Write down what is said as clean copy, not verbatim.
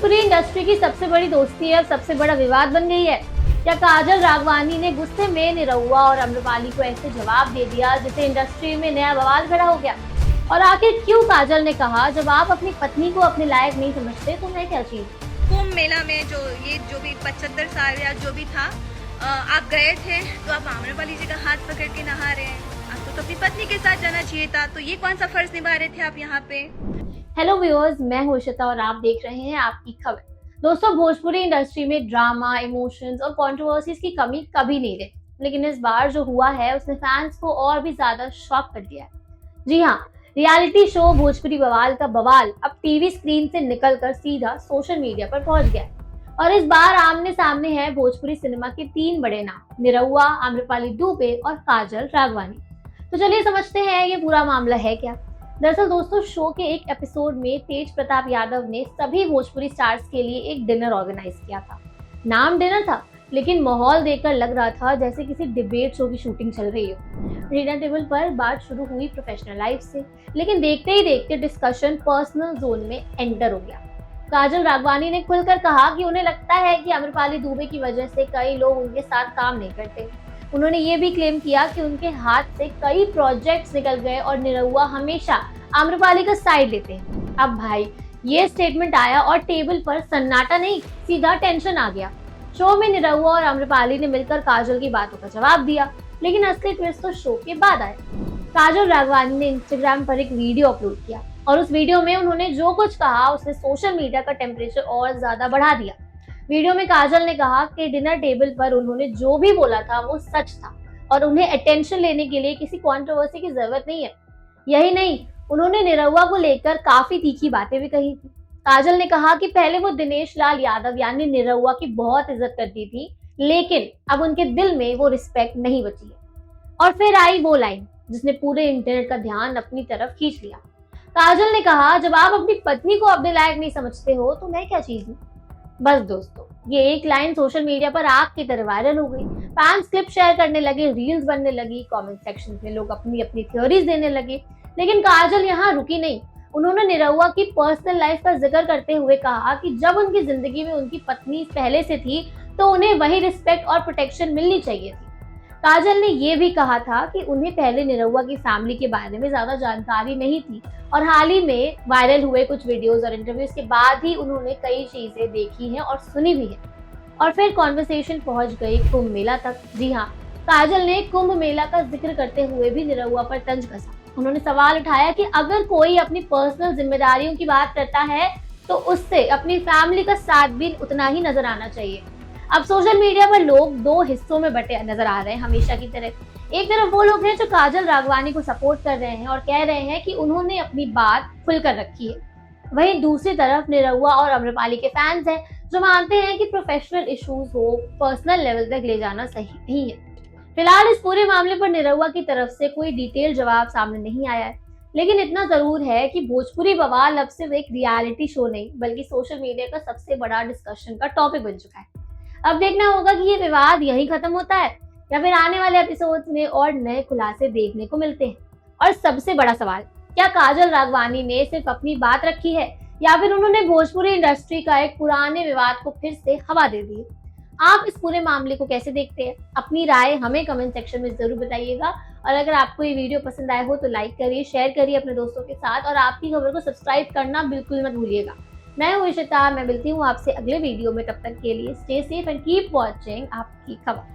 Bhojpuri industry की सबसे बड़ी दोस्ती है, सबसे बड़ा विवाद बन गई है। क्या काजल राघवानी ने गुस्से में निरहुआ और आम्रपाली को ऐसे जवाब दे दिया जिससे इंडस्ट्री में नया बवाल खड़ा हो गया? और आखिर क्यों काजल ने कहा जब आप अपनी पत्नी को अपने लायक नहीं समझते तो मैं क्या चीज? कुंभ मेला में जो भी 75 साल या जो भी था, आप गए थे तो आप आम्रपाली जी का हाथ पकड़ के नहा रहे हैं। आपको तो अपनी पत्नी के साथ जाना चाहिए था, तो ये कौन सा फर्ज निभा रहे थे आप यहाँ पे? हेलो व्यूअर्स, मैं हर्षिता और आप देख रहे हैं आपकी खबर। दोस्तों, भोजपुरी इंडस्ट्री में ड्रामा, इमोशंस और कंट्रोवर्सीज की कमी कभी नहीं रही, लेकिन इस बार जो हुआ है उसने फैंस को और भी ज्यादा शॉक कर दिया है। जी हाँ, रियलिटी शो भोजपुरी बवाल का बवाल अब टीवी स्क्रीन से निकलकर सीधा सोशल मीडिया पर पहुंच गया है। और इस बार आमने सामने है भोजपुरी सिनेमा के 3 बड़े नाम, निरहुआ, आम्रपाली दुबे और काजल राघवानी। तो चलिए समझते हैं ये पूरा मामला है क्या। दरअसल दोस्तों, शो के एक एपिसोड में तेज प्रताप यादव ने सभी भोजपुरी स्टार्स के लिए एक डिनर ऑर्गेनाइज किया था। नाम डिनर था, लेकिन माहौल देखकर लग रहा था जैसे किसी डिबेट शो की शूटिंग चल रही हो। डिनर टेबल पर बात शुरू हुई प्रोफेशनल लाइफ से, लेकिन देखते ही देखते डिस्कशन पर्सनल जोन में एंटर हो गया। काजल राघवानी ने खुलकर कहा कि उन्हें लगता है कि आम्रपाली दुबे की वजह से कई लोग उनके साथ काम नहीं करते। उन्होंने ये भी क्लेम किया कि उनके हाथ से कई प्रोजेक्ट्स निकल गए और निरहुआ हमेशा आम्रपाली का साइड लेते हैं। अब भाई, ये स्टेटमेंट आया और टेबल पर सन्नाटा नहीं, सीधा टेंशन आ गया। शो में निरहुआ और आम्रपाली ने मिलकर काजल की बातों का जवाब दिया, लेकिन असली ट्विस्ट तो शो के बाद आया। काजल राघवानी ने इंस्टाग्राम पर एक वीडियो अपलोड किया और उस वीडियो में उन्होंने जो कुछ कहा उसने सोशल मीडिया का टेम्परेचर और ज्यादा बढ़ा दिया। वीडियो में काजल ने कहा कि डिनर टेबल पर उन्होंने जो भी बोला था वो सच था और उन्हें अटेंशन लेने के लिए किसी कंट्रोवर्सी की जरूरत नहीं है। यही नहीं, उन्होंने निरहुआ को लेकर काफी तीखी बातें भी कही थी। काजल ने कहा कि पहले वो दिनेश लाल यादव यानी निरहुआ की बहुत इज्जत करती थी, लेकिन अब उनके दिल में वो रिस्पेक्ट नहीं बची है। और फिर आई वो लाइन जिसने पूरे इंटरनेट का ध्यान अपनी तरफ खींच लिया। काजल ने कहा, जब आप अपनी पत्नी को अपने लायक नहीं समझते हो तो मैं क्या चीज हूँ? बस दोस्तों, ये एक लाइन सोशल मीडिया पर आग की तरह वायरल हो गई। फैंस क्लिप शेयर करने लगे, रील्स बनने लगी, कमेंट सेक्शन में लोग अपनी अपनी थ्योरीज देने लगे। लेकिन काजल यहाँ रुकी नहीं। उन्होंने निरहुआ की पर्सनल लाइफ का जिक्र करते हुए कहा कि जब उनकी जिंदगी में उनकी पत्नी पहले से थी तो उन्हें वही रिस्पेक्ट और प्रोटेक्शन मिलनी चाहिए थी। काजल ने ये भी कहा था कि उन्हें पहले निरहुआ की फैमिली के बारे में ज्यादा जानकारी नहीं थी और हाल ही में वायरल हुए कुछ वीडियोस और इंटरव्यूज के बाद ही उन्होंने कई चीजें देखी हैं और सुनी भी है। और फिर कॉन्वर्सेशन पहुंच गई कुंभ मेला तक। जी हाँ, काजल ने कुंभ मेला का जिक्र करते हुए भी निरहुआ पर तंज कसा। उन्होंने सवाल उठाया कि अगर कोई अपनी पर्सनल जिम्मेदारियों की बात करता है तो उससे अपनी फैमिली का साथ भी उतना ही नजर आना चाहिए। अब सोशल मीडिया पर लोग 2 हिस्सों में बटे नजर आ रहे हैं हमेशा की तरह। एक तरफ वो लोग हैं जो काजल राघवानी को सपोर्ट कर रहे हैं और कह रहे हैं कि उन्होंने अपनी बात खुलकर रखी है। वहीं दूसरी तरफ निरहुआ और आम्रपाली के फैंस हैं जो मानते हैं कि प्रोफेशनल इश्यूज हो पर्सनल लेवल तक ले जाना सही नहीं है। फिलहाल इस पूरे मामले पर निरहुआ की तरफ से कोई डिटेल जवाब सामने नहीं आया है, लेकिन इतना जरूर है कि भोजपुरी बवाल अब सिर्फ एक रियलिटी शो नहीं बल्कि सोशल मीडिया का सबसे बड़ा डिस्कशन का टॉपिक बन चुका है। अब देखना होगा कि ये विवाद यहीं खत्म होता है या फिर आने वाले एपिसोड्स में और नए खुलासे देखने को मिलते हैं। और सबसे बड़ा सवाल, क्या काजल राघवानी ने सिर्फ अपनी बात रखी है या फिर उन्होंने भोजपुरी इंडस्ट्री का एक पुराने विवाद को फिर से हवा दे दी? आप इस पूरे मामले को कैसे देखते हैं? अपनी राय हमें कमेंट सेक्शन में जरूर बताइएगा। और अगर आपको ये वीडियो पसंद आया हो तो लाइक करिए, शेयर करिए अपने दोस्तों के साथ और आपकी खबर को सब्सक्राइब करना बिल्कुल मत भूलिएगा। मैं हूं इशिता, मैं मिलती हूँ आपसे अगले वीडियो में। तब तक के लिए stay safe and keep watching आपकी खबर।